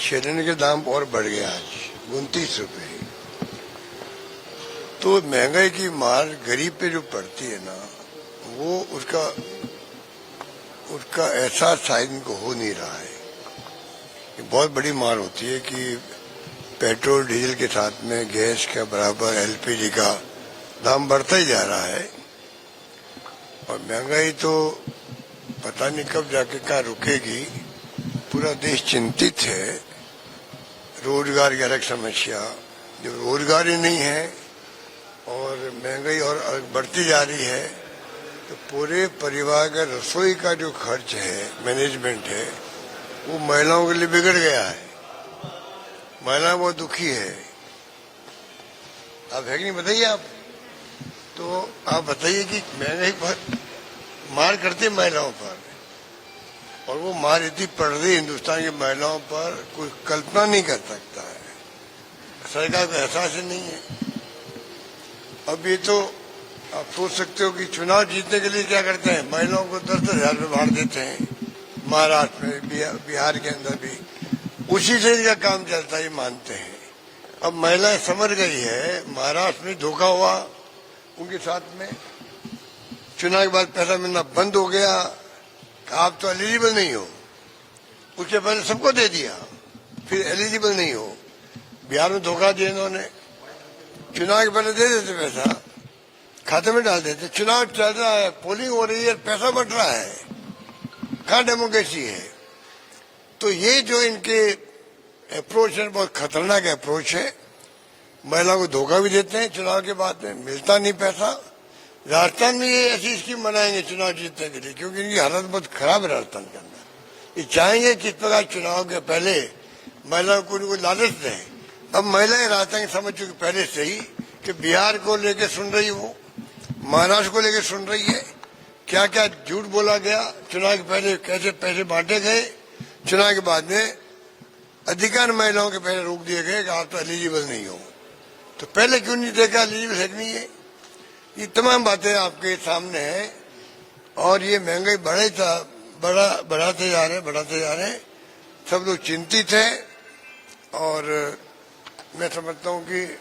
Cylinder के दाम और बढ़ गया आज 29 रुपए। तो महंगाई की मार गरीब पे जो पड़ती है ना, वो उसका एहसास शायद इनको हो नहीं रहा है। ये बहुत बड़ी मार होती है कि पेट्रोल डीजल के साथ में गैस के बराबर एलपीजी का दाम बढ़ता ही जा रहा है और महंगाई तो पता नहीं कब जाके कहाँ रुकेगी। पूरा देश चिंतित है। रोजगार की अलग समस्या, जब रोजगार ही नहीं है और महंगाई और बढ़ती जा रही है तो पूरे परिवार का रसोई का जो खर्च है, मैनेजमेंट है, वो महिलाओं के लिए बिगड़ गया है। महिला बहुत दुखी है। आप है कि नहीं बताइए आप? तो आप बताइए कि महंगाई बहुत मार करती है महिलाओं पर और वो मार इतनी पड़ रही है हिंदुस्तान की महिलाओं पर, कोई कल्पना नहीं कर सकता है। सरकार को एहसास ही नहीं है। अब ये तो आप सोच सकते हो कि चुनाव जीतने के लिए क्या करते हैं, महिलाओं को 10,000 रुपये बांट देते हैं। महाराष्ट्र में, बिहार के अंदर भी उसी से इनका काम चलता है, मानते हैं। अब महिलाएं समझ गई है, महाराष्ट्र में धोखा हुआ उनके साथ में, चुनाव के बाद पैसा मिलना बंद हो गया। आप तो एलिजिबल नहीं हो, उससे पहले सबको दे दिया, फिर एलिजिबल नहीं हो। बिहार में धोखा दिया इन्होंने, चुनाव के पहले दे देते पैसा, खाते में डाल देते। चुनाव चल रहा है, पोलिंग हो रही है, पैसा बट रहा है, कहाँ डेमोक्रेसी है? तो ये जो इनके अप्रोच है बहुत खतरनाक अप्रोच है। महिलाओं को धोखा भी देते हैं, चुनाव के बाद में मिलता नहीं पैसा। राजस्थान में ये ऐसी स्कीम बनाएंगे चुनाव जीतने के लिए, क्योंकि इनकी हालत बहुत खराब है राजस्थान के अंदर। ये चाहेंगे किस प्रकार चुनाव के पहले महिलाओं को उनको लालच दें। अब महिलाएं राजस्थान की समझ चुकी पहले से ही कि बिहार को लेकर सुन रही हो, महाराष्ट्र को लेकर सुन रही है, क्या क्या झूठ बोला गया, चुनाव के पहले कैसे पैसे बांटे गए, चुनाव के बाद में अधिकार महिलाओं के पहले रोक दिए गए कि आप तो एलिजिबल नहीं हो। तो पहले क्यों नहीं देखा एलिजिबल है कि नहीं है? ये तमाम बातें आपके सामने हैं और ये महंगाई बढ़ाते जा रहे हैं। सब लोग चिंतित हैं और मैं समझता हूँ कि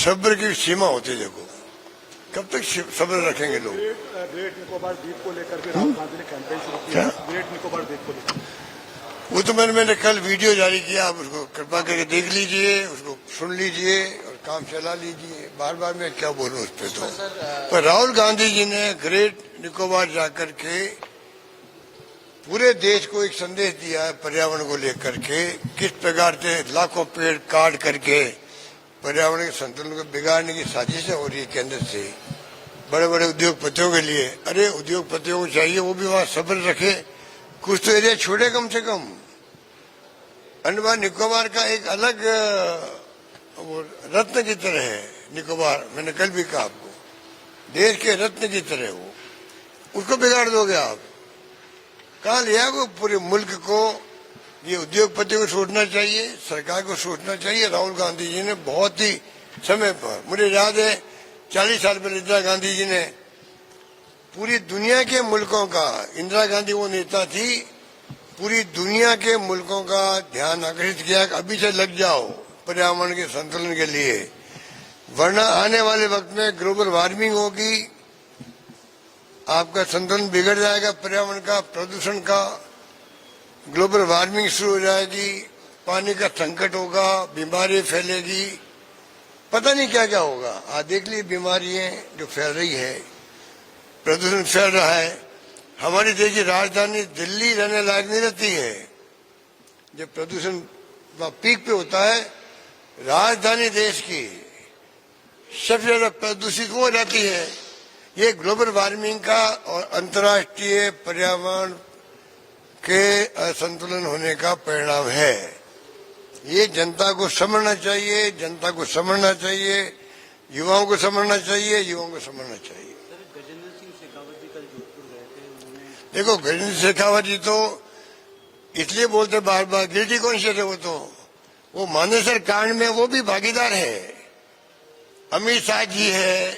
सब्र की सीमा होती है। देखो कब तक सब्र रखेंगे लोग। ग्रेट निकोबार द्वीप को लेकर के राहुल गांधी ने कैंपेन शुरू किया। ग्रेट निकोबार द्वीप को लेकर वो तो मैंने कल वीडियो जारी किया, आप उसको कृपा करके देख लीजिए, उसको सुन लीजिए और काम चला लीजिए। बार बार मैं क्या बोलूं उस पर। पर राहुल गांधी जी ने ग्रेट निकोबार जाकर के पूरे देश को एक संदेश दिया है पर्यावरण को लेकर के, किस प्रकार से लाखों पेड़ काट करके पर्यावरण के संतुलन को बिगाड़ने की साजिश हो रही है केंद्र से बड़े बड़े उद्योगपतियों के लिए। अरे उद्योगपतियों को चाहिए वो भी वहां सब्र रखे, कुछ तो एरिया छोड़े कम से कम। अंडमान निकोबार का एक अलग वो रत्न की तरह है निकोबार, मैंने कल भी कहा आपको, देश के रत्न की तरह वो, उसको बिगाड़ दोगे आप? कहाँ ले आओगे पूरे मुल्क को? ये उद्योगपतियों को सोचना चाहिए, सरकार को सोचना चाहिए। राहुल गांधी जी ने बहुत ही समय पर, मुझे याद है 40 साल पहले इंदिरा गांधी जी ने पूरी दुनिया के मुल्कों का, इंदिरा गांधी वो नेता थी, पूरी दुनिया के मुल्कों का ध्यान आकर्षित किया कि अभी से लग जाओ पर्यावरण के संतुलन के लिए, वरना आने वाले वक्त में ग्लोबल वार्मिंग होगी, आपका संतुलन बिगड़ जाएगा, पर्यावरण का, प्रदूषण का, ग्लोबल वार्मिंग शुरू हो जाएगी, पानी का संकट होगा, बीमारी फैलेगी, पता नहीं क्या क्या होगा। आज देख लीजिए बीमारियां जो फैल रही है, प्रदूषण फैल रहा है। हमारी देश की राजधानी दिल्ली रहने लायक नहीं रहती है। जब प्रदूषण पीक पे होता है, राजधानी देश की सबसे ज्यादा प्रदूषित हो जाती है। ये ग्लोबल वार्मिंग का और अंतर्राष्ट्रीय पर्यावरण के असंतुलन होने का परिणाम है। ये जनता को समझना चाहिए, जनता को समझना चाहिए, युवाओं को समझना चाहिए, युवाओं को समझना चाहिए। देखो गजेंद्र शेखावत जी तो इसलिए बोलते बार बार, गिल्टी कॉन्शियस है वो मानेसर कांड में वो भी भागीदार है। अमित शाह जी है,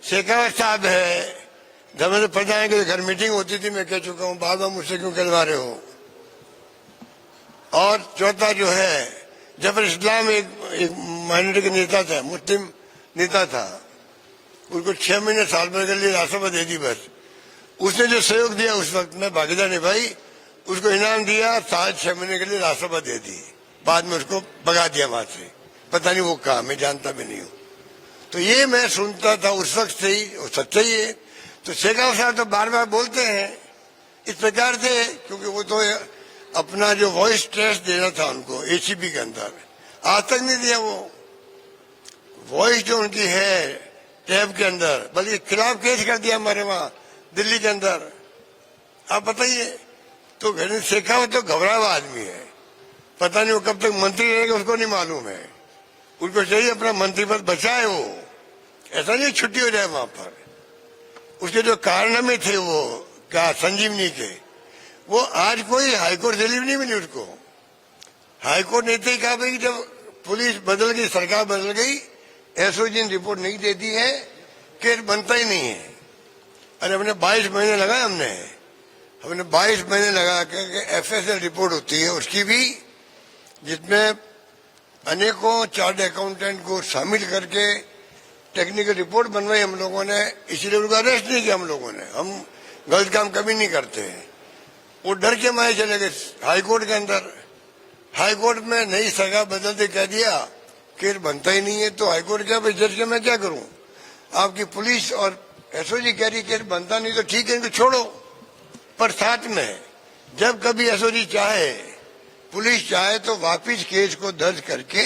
शेखावत साहब है, धर्मेंद्र प्रधान के घर मीटिंग होती थी, मैं कह चुका हूँ, बार बार मुझसे क्यों कहलवा रहे हो? और चौथा जो है जफर इस्लाम एक माइनॉरिटी का नेता था, मुस्लिम नेता था, उनको 6 महीने साल भर के लिए राष्ट्रपति दे दी बस। उसने जो सहयोग दिया उस वक्त में भागीदार निभाई, उसको इनाम दिया, 6 महीने के लिए राष्ट्रपति दे दी, बाद में उसको भगा दिया वहां से, पता नहीं वो कहा, मैं जानता भी नहीं हूँ। तो ये मैं सुनता था उस वक्त से ही, सच्चाई है। तो शेखावत साहब तो बार बार बोलते हैं इस प्रकार से, क्योंकि वो तो अपना जो वॉइस टेस्ट देना था उनको एसीपी के अंदर, आज तक नहीं दिया वो वॉइस जो उनकी है टैब के अंदर, बल्कि खिलाफ केस कर दिया हमारे वहां दिल्ली के अंदर। आप बताइए, तो शेखावत तो घबरा हुआ आदमी है, पता नहीं वो कब तक मंत्री रहेगा उसको नहीं मालूम है। उनको चाहिए अपना मंत्री पद बचाए, वो ऐसा नहीं छुट्टी हो जाए वहां पर। उसके जो कारनामे थे वो क्या संजीवनी के, वो आज कोई हाईकोर्ट रिलीफ नहीं मिली उसको। हाईकोर्ट ने तो कहा भाई जब पुलिस बदल गई, सरकार बदल गई, एसओजी ने रिपोर्ट नहीं देती है, केस बनता ही नहीं है। अरे हमने 22 महीने लगाए, हमने 22 महीने लगा के एफएसएल रिपोर्ट होती है उसकी भी, जिसमें अनेकों चार्ट अकाउंटेंट को शामिल करके टेक्निकल रिपोर्ट बनवाई हम लोगों ने, इसलिए उनको अरेस्ट नहीं किया हम लोगों ने। हम गलत काम कभी नहीं करते हैं। वो डर के मारे चले गए हाईकोर्ट के अंदर। हाईकोर्ट में नई सरकार बदलते कह दिया केस बनता ही नहीं है, तो हाईकोर्ट क्या भाई जज के मैं क्या करूं, आपकी पुलिस और एसओजी कह रही केस बनता नहीं तो ठीक है इनको छोड़ो। पर साथ में जब कभी एसओजी चाहे, पुलिस चाहे तो वापिस केस को दर्ज करके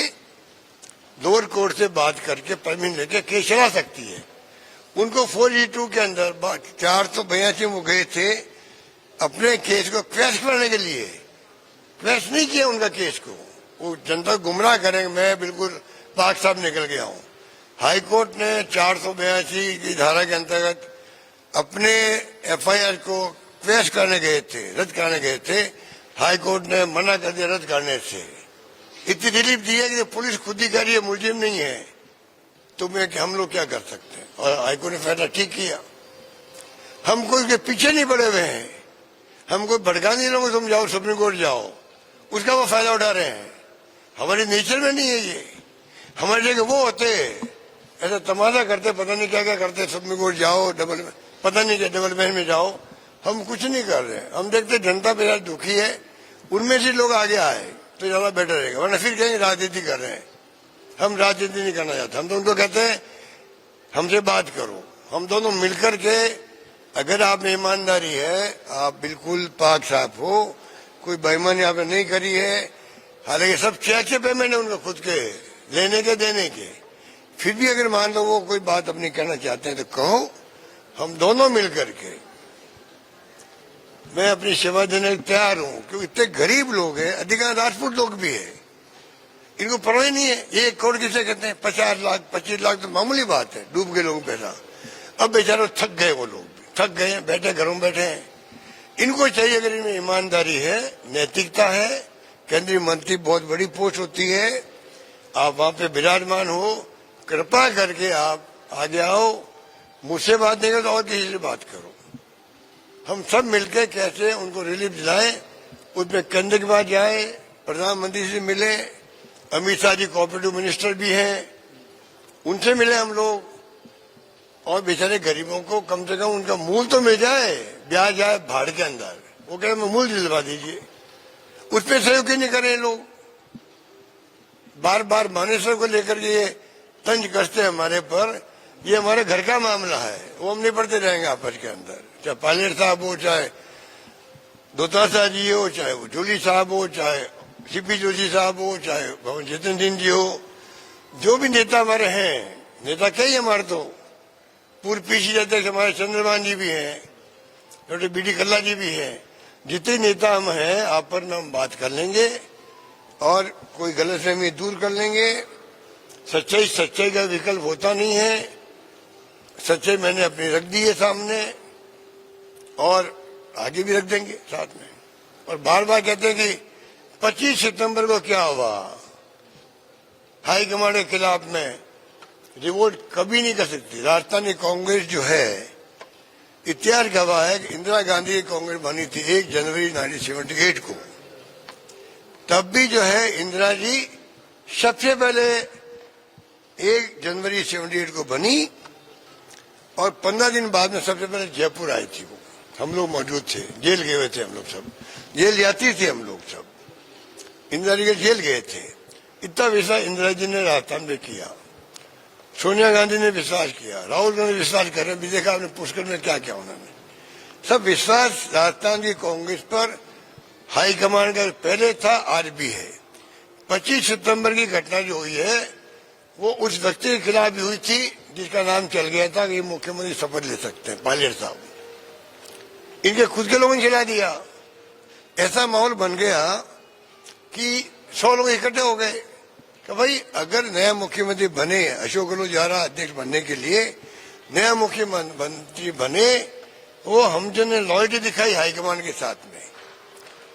लोअर कोर्ट से बात करके परमिशन लेके केस चला सकती है। उनको 4G2 के अंदर 482 वो गए थे अपने केस को क्वैश करने के लिए, क्वैश नहीं किया उनका केस को, वो जनता गुमराह करेंगे मैं बिल्कुल पाक साहब निकल गया हूँ। हाईकोर्ट ने 482 की धारा के अंतर्गत अपने एफआईआर को क्वैश करने गए थे, रद्द करने गए थे, हाईकोर्ट ने मना कर दिया रद्द करने से। इतनी रिलीफ दी है कि पुलिस खुद ही कह रही है मुलजिम नहीं है, तो हम लोग क्या कर सकते हैं। और हाईकोर्ट ने फैसला ठीक किया। हम कोई के पीछे नहीं पड़े हुए हैं, हम कोई भड़का नहीं लोगों तुम जाओ सुप्रीम कोर्ट जाओ, उसका वो फायदा उठा रहे हैं। हमारे नेचर में नहीं है ये। हमारे जगह वो होते ऐसा तमाशा करते, पता नहीं क्या क्या करते, सुप्रीम कोर्ट जाओ, पता नहीं क्या डबल बेंच में जाओ। हम कुछ नहीं कर रहे, हम देखते जनता बेहद दुखी है, उनमें से लोग आगे आए तो ज्यादा बेटर रहेगा, वरना फिर कहीं राजनीति कर रहे हैं। हम राजनीति नहीं करना चाहते, हम तो उनको कहते हैं हमसे बात करो, हम दोनों मिलकर के, अगर आप में ईमानदारी है, आप बिल्कुल पाक साफ हो, कोई बेईमानी आपने नहीं करी है, हालांकि सब चेक पेमेंट है उनको खुद के लेने के देने के, फिर भी अगर मान लो वो कोई बात अपनी कहना चाहते हैं तो कहो, हम दोनों मिलकर के। मैं अपनी सेवा देने को तैयार हूँ, क्योंकि इतने गरीब लोग हैं, अधिकांश राजपूत लोग भी है, इनको परवाह नहीं है। 1 करोड़ किसे कहते हैं, 50 लाख 25 लाख तो मामूली बात है, डूब गए लोग पैसा। अब बेचारे थक गए, वो लोग भी थक गए हैं, बैठे घरों में बैठे हैं। इनको चाहिए अगर इनमें ईमानदारी है, नैतिकता है, केंद्रीय मंत्री बहुत बड़ी पोस्ट होती है, आप वहां पे विराजमान हो, कृपा करके आप आगे आओ, मुझसे बात नहीं करो तो और किसी से बात करो। हम सब मिलकर कैसे उनको रिलीफ दिलाएं, उसमें केंद्र के पास जाए, प्रधानमंत्री से मिले, अमित शाह जी कोऑपरेटिव मिनिस्टर भी हैं, उनसे मिले हम लोग, और बेचारे गरीबों को कम से कम उनका मूल तो मिल जाए, ब्याज आए भाड़ के अंदर। वो कह रहे मूल दिलवा दीजिए, उस पर सहयोग ही नहीं करें लोग। बार बार मानेसर को लेकर के ये तंज कसते हैं हमारे पर, ये हमारे घर का मामला है, वो हम निपटते रहेंगे आपस के अंदर, चाहे पायलट साहब हो, चाहे दोतासा जी हो, चाहे वो जूली साहब हो, चाहे सीपी जोशी साहब हो, चाहे भवन जितेंद्र सिंह जी हो, जो भी नेता हमारे हैं, नेता कई हमारे तो पूर्व पीसी अध्यक्ष हमारे चंद्रमान जी भी हैं, डॉक्टर बी.डी. कल्ला जी भी हैं, जितने नेता हम हैं आपस में हम बात कर लेंगे और कोई गलतफहमी दूर कर लेंगे। सच्चाई का विकल्प होता नहीं है, सच्चाई मैंने अपनी रख दी है सामने और आगे भी रख देंगे साथ में। और बार बार कहते हैं कि 25 सितंबर को क्या हुआ, हाईकमांड के खिलाफ में रिवोल्ट कभी नहीं कर सकती। राजस्थानी कांग्रेस जो है, इतिहास गवाह है कि इंदिरा गांधी की कांग्रेस बनी थी 1 जनवरी 1978 को। तब भी जो है इंदिरा जी सबसे पहले 1 जनवरी 78 को बनी और 15 दिन बाद में सबसे पहले जयपुर आई थी वो। हम लोग मौजूद थे, जेल गए हुए थे हम लोग सब, जेल यात्री थे हम लोग सब, इंदिरा जी के जेल गए थे। इतना विश्वास इंदिरा जी ने राजस्थान में किया, सोनिया गांधी ने विश्वास किया, राहुल गांधी विश्वास कर रहे, भी देखा आपने पुष्कर में क्या क्या उन्होंने सब विश्वास राजस्थान की कांग्रेस पर हाईकमान का पहले था, आज भी है। 25 सितंबर की घटना जो हुई है वो उस व्यक्ति के खिलाफ भी हुई थी जिसका नाम चल गया था कि ये मुख्यमंत्री शपथ ले सकते हैं, पायलट साहब। इनके खुद के लोगों ने खिला दिया। ऐसा माहौल बन गया कि 100 लोग इकट्ठे हो गए कि भाई अगर नया मुख्यमंत्री बने, अशोक गहलोत जा रहा अध्यक्ष बनने के लिए, नया मुख्यमंत्री बने, वो हम जो ने लॉयल्टी दिखाई हाईकमान के साथ में,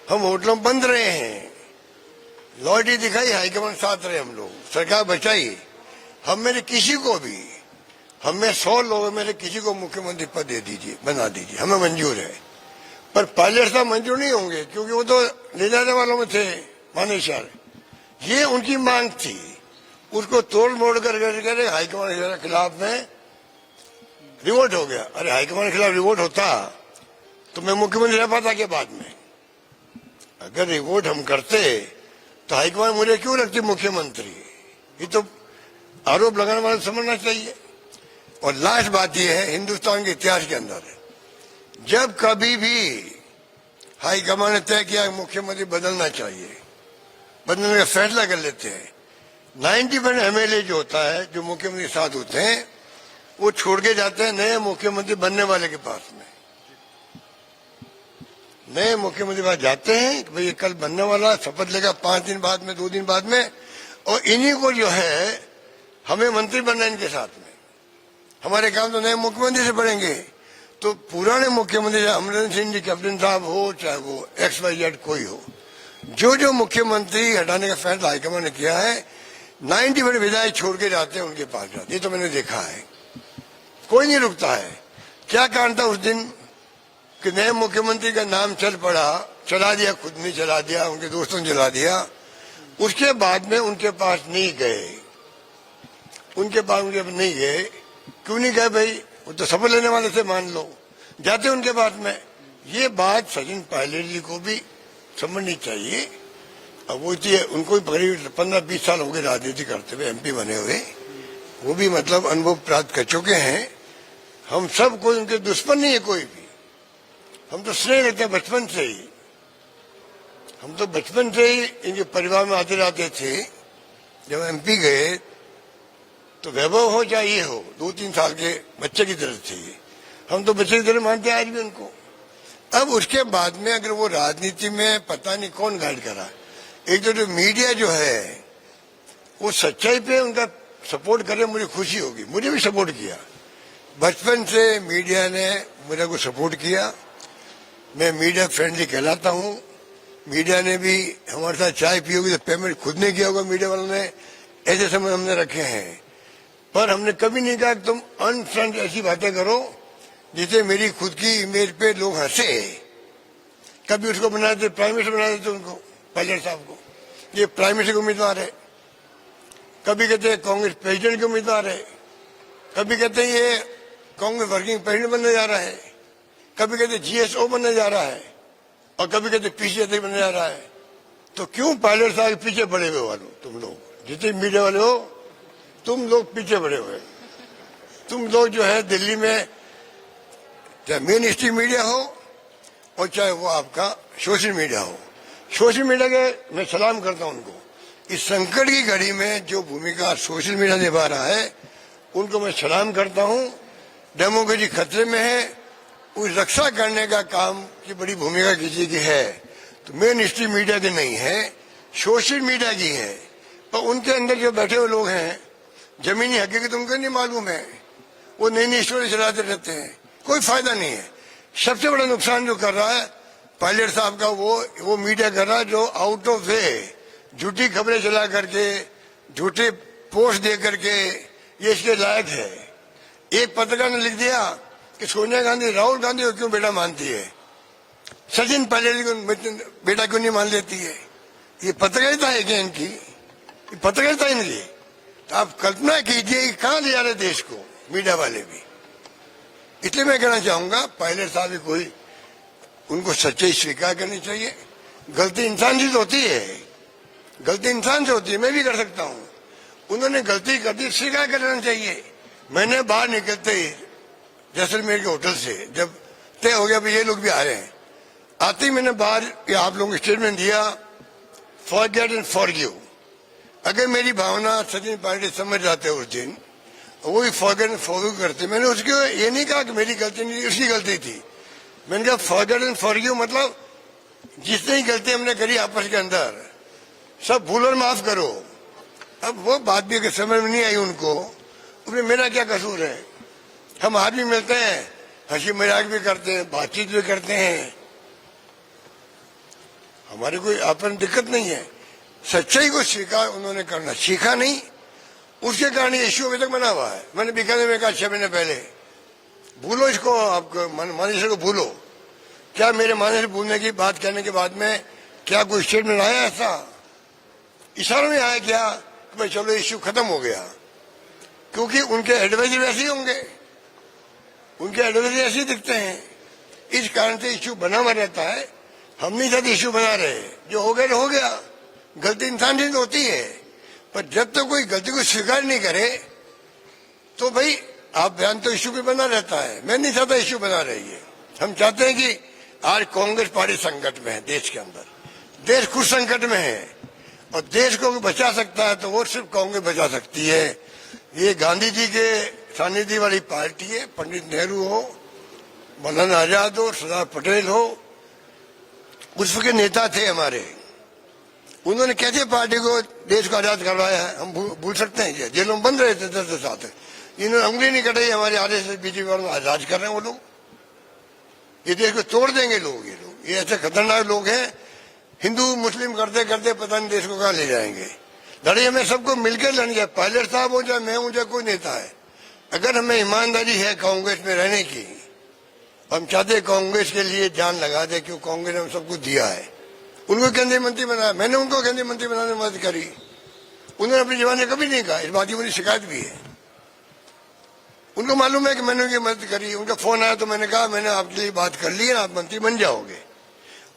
हम होटलों में बंद रहे हैं, लॉयल्टी दिखाई हाईकमान साथ रहे, हम लोग सरकार बचाई। हम मेरे किसी को भी, हमें 100 लोगों में किसी को मुख्यमंत्री पद दे दीजिए, बना दीजिए, हमें मंजूर है। पर पायलट साहब मंजूर नहीं होंगे क्योंकि वो तो ले जाने वालों में थे मानेसर। ये उनकी मांग थी, उसको तोड़ मोड़ कर हाईकमान के खिलाफ में रिवोट हो गया। अरे हाईकमान के खिलाफ रिवोट होता तो मैं मुख्यमंत्री रह पाता के बाद में। अगर रिवोट हम करते तो हाईकमान मुझे क्यों रखती मुख्यमंत्री? ये तो आरोप लगाने वाले समझना चाहिए। और लास्ट बात यह है, हिंदुस्तान के इतिहास के अंदर जब कभी भी हाईकमान ने तय किया मुख्यमंत्री बदलना चाहिए, बदलने का फैसला कर लेते हैं, 90% MLA जो होता है, जो मुख्यमंत्री के साथ होते हैं, वो छोड़ के जाते हैं नए मुख्यमंत्री बनने वाले के पास में। नए मुख्यमंत्री पास जाते हैं कि भाई कल बनने वाला, शपथ लेगा 5 दिन बाद में, 2 दिन बाद में, और इन्हीं को जो है हमें मंत्री बनना है इनके साथ में। हमारे काम तो नए मुख्यमंत्री से बढ़ेंगे। तो पुराने मुख्यमंत्री अमरिंदर सिंह जी कैप्टन साहब हो, चाहे वो XYZ कोई हो, जो मुख्यमंत्री हटाने का फैसला हाईकमान ने किया है, 90% विधायक छोड़ के जाते हैं उनके पास जाते। ये तो मैंने देखा है, कोई नहीं रुकता है। क्या कारण था उस दिन कि नए मुख्यमंत्री का नाम चल पड़ा, चला दिया, खुद ने चला दिया, उनके दोस्तों ने चला दिया, उसके बाद में उनके पास नहीं गए, उनके पास नहीं गए। क्यों नहीं गए भाई? वो तो शपथ लेने वाले थे, मान लो, जाते उनके पास में। ये बात सचिन पायलट जी को भी समझनी चाहिए। अब वो उनको भी 15-20 साल हो गए राजनीति करते हुए, MP बने हुए, वो भी मतलब अनुभव प्राप्त कर चुके हैं। हम सब कोई उनके दुश्मन नहीं है कोई भी, हम तो स्नेह रखते हैं बचपन से ही। हम तो बचपन से ही इनके परिवार में आते जाते थे। जब MP गए तो वैभव हो चाहे ये हो, 2-3 साल के बच्चे की तरह थे ये। हम तो बच्चे की तरह मानते हैं आज भी उनको। अब उसके बाद में अगर वो राजनीति में पता नहीं कौन गाइड करा, एक तो जो मीडिया जो है वो सच्चाई पे उनका सपोर्ट करे, मुझे खुशी होगी। मुझे भी सपोर्ट किया, बचपन से मीडिया ने मेरे को सपोर्ट किया। मैं मीडिया फ्रेंडली कहलाता हूँ। मीडिया ने भी हमारे साथ चाय पी होगी तो पेमेंट खुद ने किया होगा, मीडिया वालों ने, ऐसे समय हमने रखे हैं। पर हमने कभी नहीं कहा कि तुम अनफ्रंट ऐसी बातें करो जिससे मेरी खुद की इमेज पे लोग हंसे। कभी उसको बना देते प्राइम मिनिस्टर, बना देते उनको, पायलट साहब को, ये प्राइम मिनिस्टर के उम्मीदवार है। कभी कहते हैं कांग्रेस प्रेसिडेंट के उम्मीदवार है, कभी कहते हैं ये कांग्रेस वर्किंग प्रेसिडेंट बनने जा रहा है, कभी कहते GSO बनने जा रहा है, और कभी कहते PCA बनने जा रहा है। तो क्यों पायलट साहब के पीछे पड़े हुए वालों, तुम लोग जितने मीडिया वाले हो, तुम लोग पीछे पड़े हुए। तुम लोग जो है दिल्ली में, चाहे मेन स्ट्रीम मीडिया हो और चाहे वो आपका सोशल मीडिया हो, सोशल मीडिया के मैं सलाम करता हूं उनको। इस संकट की घड़ी में जो भूमिका सोशल मीडिया निभा रहा है, उनको मैं सलाम करता हूं। डेमोक्रेसी खतरे में है, उस रक्षा करने का काम की बड़ी भूमिका किसी की है तो मेन स्ट्रीम मीडिया की नहीं है, सोशल मीडिया की है। पर उनके अंदर जो बैठे हुए लोग हैं, जमीनी हकीकत उनको नहीं मालूम है, वो नई नई स्टोरी चलाते रहते हैं, कोई फायदा नहीं है। सबसे बड़ा नुकसान जो कर रहा है पायलट साहब का, वो मीडिया कर रहा है जो आउट ऑफ वे झूठी खबरें चला करके, झूठे पोस्ट दे करके, ये इसके लायक है। एक पत्रकार ने लिख दिया कि सोनिया गांधी राहुल गांधी को क्यों बेटा मानती है, सचिन पायलट को बेटा क्यों नहीं मान लेती है। ये पत्रकारिता है क्या इनकी? ये पत्रकारिता इनकी? तो आप कल्पना कीजिए कि कहां ले जा रहे देश को मीडिया वाले भी। इसलिए मैं कहना चाहूंगा पायलट साहब भी कोई, उनको सच्चाई स्वीकार करनी चाहिए। गलती इंसान से होती है, गलती इंसान से होती है, मैं भी कर सकता हूं। उन्होंने गलती कर दी, स्वीकार कर लेना चाहिए। मैंने बाहर निकलते ही जैसलमेर के होटल से जब तय हो गया भाई ये लोग भी आ रहे हैं, आते ही मैंने बाहर आप लोगों को स्टेटमेंट दिया, फॉरगेट एंड फॉरगिव। अगर मेरी भावना सचिन पायलट समझ जाते उस दिन, वो भी फॉरगेट एंड फॉरगिव करते। मैंने उसको ये नहीं कहा कि मेरी गलती नहीं, उसकी गलती थी। मैंने कहा फॉरगेट एंड फॉरगिव मतलब जितनी ही गलती हमने करी आपस के अंदर सब भूल और माफ करो। अब वो बात भी अगर समझ में नहीं आई उनको, उसमें मेरा क्या कसूर है? हम आदमी मिलते हैं, हंसी मजाक भी करते हैं, बातचीत भी करते हैं, हमारी कोई अपन दिक्कत नहीं है। सच्चाई को स्वीकार उन्होंने करना सीखा नहीं, उसके कारण ये इश्यू अभी तक बना हुआ है। मैंने बीकानेर में कहा 6 महीने पहले, भूलो इसको, आपको मानस को भूलो। क्या मेरे मानस से भूलने की बात करने के बाद में क्या कोई स्टेटमेंट आया? ऐसा इशारों में आया क्या कि भाई चलो इश्यू खत्म हो गया? क्योंकि उनके एडवाइजर ऐसे ही होंगे, उनके एडवाइजर ऐसे ही दिखते हैं। इस कारण से इश्यू बना हुआ रहता है। हम नहीं चाहते इश्यू बना रहे, जो हो गया हो गया। गलती इंसान से होती है, पर जब तक कोई गलती को स्वीकार नहीं करे तो भाई आप बयान तो इश्यू भी बना रहता है। मैं नहीं चाहता इश्यू बना रही है। हम चाहते हैं कि आज कांग्रेस पार्टी संकट में है, देश के अंदर देश खुद संकट में है, और देश को बचा सकता है तो वो सिर्फ कांग्रेस बचा सकती है। ये गांधी जी के सानिध्य वाली पार्टी है। पंडित नेहरू हो, मौलाना आजाद हो, सरदार पटेल हो, उसके नेता थे हमारे। उन्होंने कैसे पार्टी को, देश को आजाद करवाया है? हम भूल सकते हैं क्या? जेलों में बंद रहे थे 10 साल तक, इन्होंने उंगली नहीं कटाई। हमारे आरएसएस बीजेपी वालों आजाद कर रहे हैं वो लोग। ये देश को तोड़ देंगे लोग, ये ऐसे खतरनाक लोग हैं। हिंदू मुस्लिम करते करते पता नहीं देश को कहां ले जाएंगे। लड़ाई में सबको मिलकर लड़नी है, पायलट साहब हो चाहे मैं हूं चाहे कोई नेता है। अगर हमें ईमानदारी है कांग्रेस में रहने की, हम चाहते कांग्रेस के लिए जान लगा दे, क्यों कांग्रेस ने हम सबको दिया है। उनको केंद्रीय मंत्री बनाया, मैंने उनको केंद्रीय मंत्री बनाने में मदद करी। उन्होंने अपनी जवान में कभी नहीं कहा, इस बात की मुझे शिकायत भी है। उनको मालूम है कि मैंने उनकी मदद करी। उनका फोन आया तो मैंने कहा मैंने आपके लिए बात कर ली है, आप मंत्री बन जाओगे।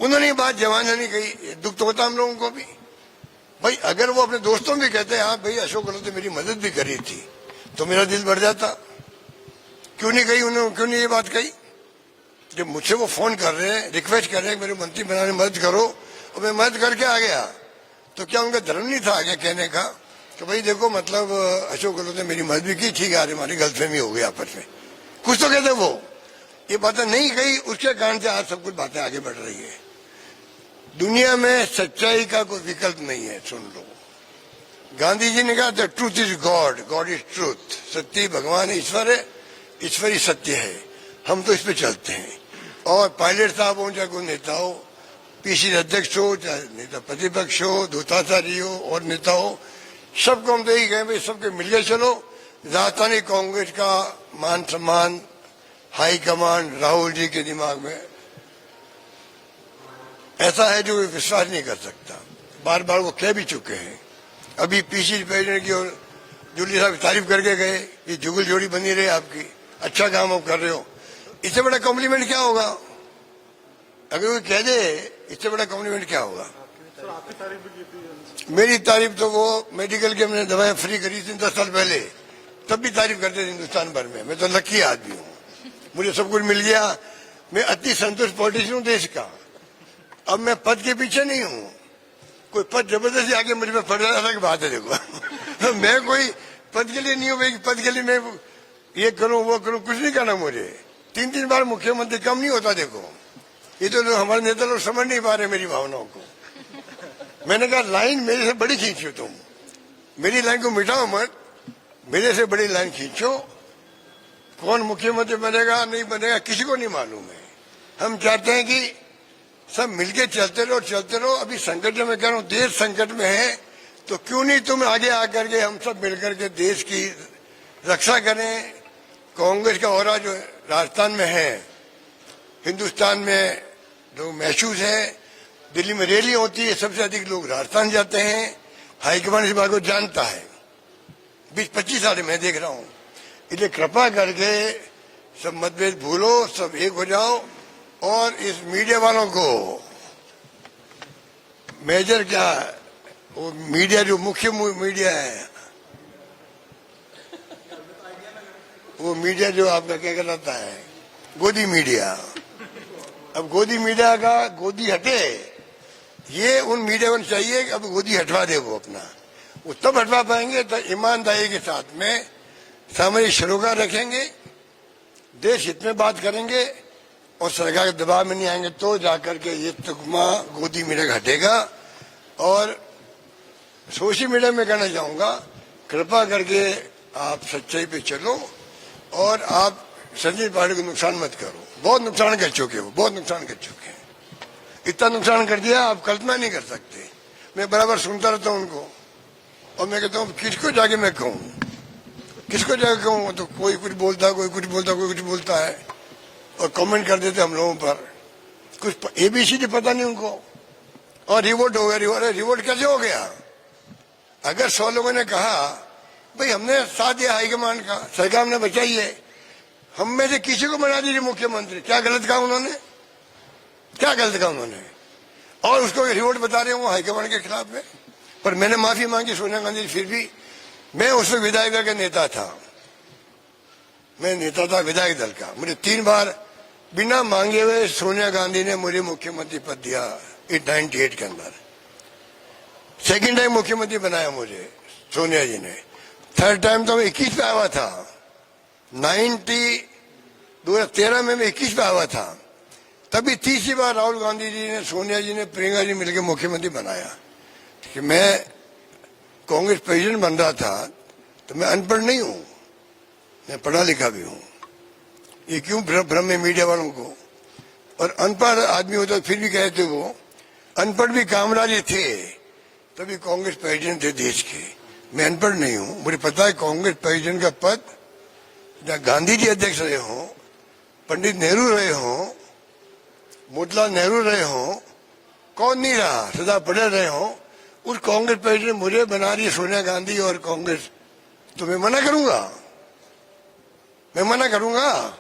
उन्होंने ये बात जवान नहीं कही, दुख तो होता हम लोगों को भी। भाई अगर वो अपने दोस्तों भी कहते हैं हाँ भाई अशोक गहलोत ने मेरी मदद भी करी थी, तो मेरा दिल बढ़ जाता। क्यों नहीं कही उन्होंने, क्यों नहीं ये बात कही? जब मुझसे वो फोन कर रहे हैं, रिक्वेस्ट कर रहे हैं मेरे मंत्री बनाने में मदद करो, और मैं मदद करके आ गया, तो क्या उनका धर्म नहीं था आगे कहने का कि भाई देखो मतलब अशोक गहलोत ने मेरी मदद भी की, ठीक है, आज हमारी गलतफहमी हो गई आपस में, कुछ तो कहते वो। ये बातें नहीं कही, उसके कारण से आज सब कुछ बातें आगे बढ़ रही है। दुनिया में सच्चाई का कोई विकल्प नहीं है। सुन लो, गांधी जी ने कहा the truth is God, God is truth. सत्य भगवान ईश्वर है, ईश्वर ही सत्य है। हम तो इस पे चलते हैं। और पायलट साहब हो चाहे कोई नेता हो, पीसीसी अध्यक्ष हो चाहे नेता प्रतिपक्ष हो, धोताचारी हो और नेता हो, सबको हम तो यही कहें भाई सबके मिलकर चलो। राजस्थानी कांग्रेस का मान सम्मान हाईकमान राहुल जी के दिमाग में ऐसा है जो विश्वास नहीं कर सकता। बार बार वो कह भी चुके हैं। अभी पीसीसी प्रेसिडेंट की और जूली साहब तारीफ करके गए कि जुगल जोड़ी बनी रहे आपकी, अच्छा काम आप कर रहे हो। इससे बड़ा कॉम्प्लीमेंट क्या होगा? अगर कोई कह दे इससे बड़ा कॉम्प्लीमेंट क्या होगा? सर आपकी तारीफ भी की थी। मेरी तारीफ तो वो मेडिकल की हमने दवाएं फ्री करी थी 10 साल पहले, तब भी तारीफ करते थे हिंदुस्तान भर में। मैं तो लकी आदमी हूँ, मुझे सब कुछ मिल गया। मैं अति संतुष्ट पॉलिटिशियन हूँ देश का। अब मैं पद के पीछे नहीं हूँ। कोई पद जबरदस्ती आगे मुझे में पड़ जाता की बात है। देखो मैं कोई पद के लिए नहीं हूँ भाई, पद के लिए मैं ये करूँ वो करूँ, कुछ नहीं करना मुझे। 3 बार मुख्यमंत्री कम नहीं होता। देखो ये तो हमारे नेता लोग समझ नहीं पा रहे मेरी भावनाओं को। मैंने कहा लाइन मेरे से बड़ी खींचो, तुम मेरी लाइन को मिटाओ मत, मेरे से बड़ी लाइन खींचो। कौन मुख्यमंत्री बनेगा नहीं बनेगा किसी को नहीं मालूम है। हम चाहते हैं कि सब मिलके चलते रहो। अभी संकट में कह रहा हूँ, देश संकट में है, तो क्यों नहीं तुम आगे आकर के हम सब मिलकर के देश की रक्षा करें। कांग्रेस का औरा जो राजस्थान में है, हिंदुस्तान में जो महसूस है, दिल्ली में रैलियां होती है, सबसे अधिक लोग राजस्थान जाते हैं। हाईकमान इस बात को जानता है, 20-25 साल मैं देख रहा हूं। इसलिए कृपा करके सब मतभेद भूलो, सब एक हो जाओ और इस मीडिया वालों को मेजर क्या, वो मीडिया जो मुख्य मीडिया है, वो मीडिया जो आपका क्या कहलाता है, गोदी मीडिया। अब गोदी मीडिया का गोदी हटे, ये उन मीडिया को चाहिए कि अब गोदी हटवा दे वो अपना। वो तब हटवा पाएंगे तो ईमानदारी के साथ में सामरिक सरोकार रखेंगे, देश हित में बात करेंगे और सरकार के दबाव में नहीं आएंगे, तो जाकर के ये तुकमा गोदी मीडिया का हटेगा। और सोशल मीडिया में कहना चाहूंगा, कृपा करके आप सच्चाई पे चलो और आप संजय पाटिल को नुकसान मत करो। बहुत नुकसान कर चुके हो, बहुत नुकसान कर चुके हैं। इतना नुकसान कर दिया आप कल्पना नहीं कर सकते। मैं बराबर सुनता रहता हूं उनको और मैं कहता हूं किसको जाके मैं कहूं, किसको जाके कहूं। तो कोई कुछ बोलता है, कोई कुछ बोलता है, कोई कुछ बोलता है और कमेंट कर देते हम लोगों पर। कुछ एबीसीडी पता नहीं उनको। और रिवोट हो गया। रिवोट कैसे हो गया? अगर 100 लोगों ने कहा भाई हमने साथ दिया हाईकमान का, सरकार ने बचाई है, हम में से किसी को बना दीजिए मुख्यमंत्री, क्या गलत कहा उन्होंने? क्या गलत कहा उन्होंने? और उसको रिवोट बता रहे हैं वो हाईकमान के खिलाफ में। पर मैंने माफी मांगी सोनिया गांधी, फिर भी मैं उस वक्त विधायक दल का नेता था, मैं नेता था विधायक दल का। मुझे 3 बार बिना मांगे हुए सोनिया गांधी ने मुझे मुख्यमंत्री पद दिया 98 के अंदर। सेकंड टाइम मुख्यमंत्री बनाया मुझे सोनिया जी ने। थर्ड टाइम तो मैं 21 पे आया था, 2013 में मैं 21 पे आया था। तभी तीसरी बार राहुल गांधी जी ने, सोनिया जी ने, प्रियंका जी मिलकर मुख्यमंत्री बनाया। कि मैं कांग्रेस प्रेसिडेंट बन रहा था तो मैं अनपढ़ नहीं हूं, मैं पढ़ा लिखा भी हूं। ये क्यों भ्रम है मीडिया वालों को? और अनपढ़ आदमी होता फिर भी कहते वो अनपढ़ भी कामराज थे, तभी कांग्रेस प्रेसिडेंट थे देश के। मैं अनपढ़ नहीं हूं, मुझे पता है कांग्रेस प्रेसिडेंट का पद जहाँ गांधी जी अध्यक्ष रहे हों, पंडित नेहरू रहे हों, मोतीलाल नेहरू रहे हों, कौन नहीं रहा, सरदार पटेल रहे हों, उस कांग्रेस प्रेसिडेंट मुझे बना रही सोनिया गांधी और कांग्रेस, तो मैं मना करूंगा? मैं मना करूंगा?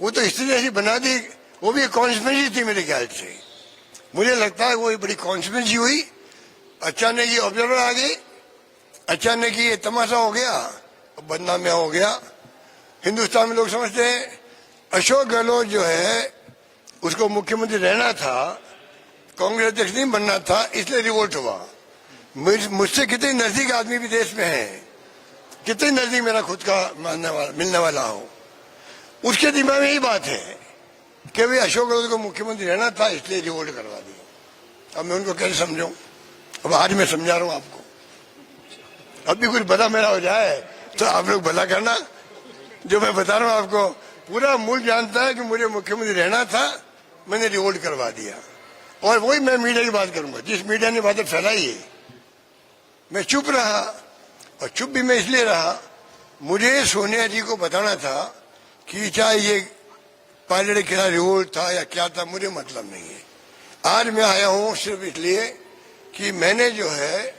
वो तो इसलिए ऐसी बना दी, वो भी एक कॉन्स्पिरेसी थी मेरे ख्याल से। मुझे लगता है वो एक बड़ी कॉन्स्पिरेसी हुई। अचानक ये ऑब्जर्वर आ गए, अचानक ये तमाशा हो गया, बदनामियां हो गया। हिंदुस्तान में लोग समझते हैं अशोक गहलोत जो है उसको मुख्यमंत्री रहना था, कांग्रेस अध्यक्ष नहीं बनना था, इसलिए रिवोल्ट हुआ। मुझसे कितने नजदीक आदमी भी देश में है, कितने नजदीक मेरा खुद का मानने वाला मिलने वाला हो, उसके दिमाग में यही बात है कि भाई अशोक गहलोत को मुख्यमंत्री रहना था, इसलिए रिवोल्ट करवा दिया। अब मैं उनको कैसे समझाऊं? अब आज मैं समझा रहा हूं आपको। अब भी कुछ भला मेरा हो जाए तो आप लोग भला करना। जो मैं बता रहा हूं आपको, पूरा मुल्क जानता है कि मुझे मुख्यमंत्री रहना था, मैंने रिवोल्ट करवा दिया। और वही मैं मीडिया की बात करूंगा, जिस मीडिया ने बातें फैलाई है। मैं चुप रहा, और चुप भी मैं इसलिए रहा, मुझे सोनिया जी को बताना था कि चाहे ये पायलट के खिलाफ रिवोल्ट था या क्या था, मुझे मतलब नहीं है। आज मैं आया हूं सिर्फ इसलिए कि मैंने जो है,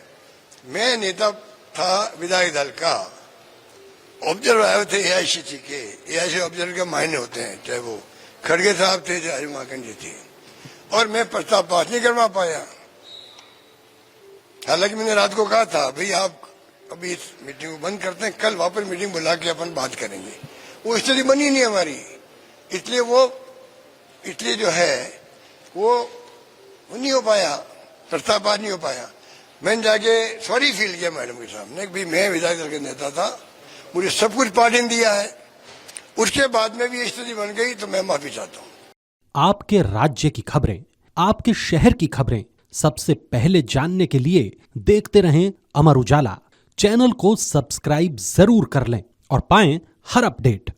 मैं नेता था विधायक दल का, ऑब्जर्वर आए थे एआईसीसी के। एआईसीसी ऑब्जर्वर के मायने होते हैं, चाहे वो खड़गे साहब थे चाहे माकन जी थे। और मैं प्रस्ताव पास नहीं करवा पाया। हालांकि मैंने रात को कहा था भाई आप अभी इस मीटिंग को बंद करते हैं, कल वापस मीटिंग बुला के अपन बात करेंगे। वो स्थिति बनी नहीं हमारी, इसलिए जो है वो नहीं हो पाया, प्रस्ताव पास नहीं हो पाया। मैंने जाके सॉरी फील किया मैडम के सामने, भाई मैं विधायक दल का नेता था, मुझे सब कुछ पार्टी ने दिया है। उसके बाद में भी स्थिति बन गई तो मैं माफी चाहता हूँ। आपके राज्य की खबरें, आपके शहर की खबरें सबसे पहले जानने के लिए देखते रहें अमर उजाला। चैनल को सब्सक्राइब जरूर कर लें और पाएं हर अपडेट।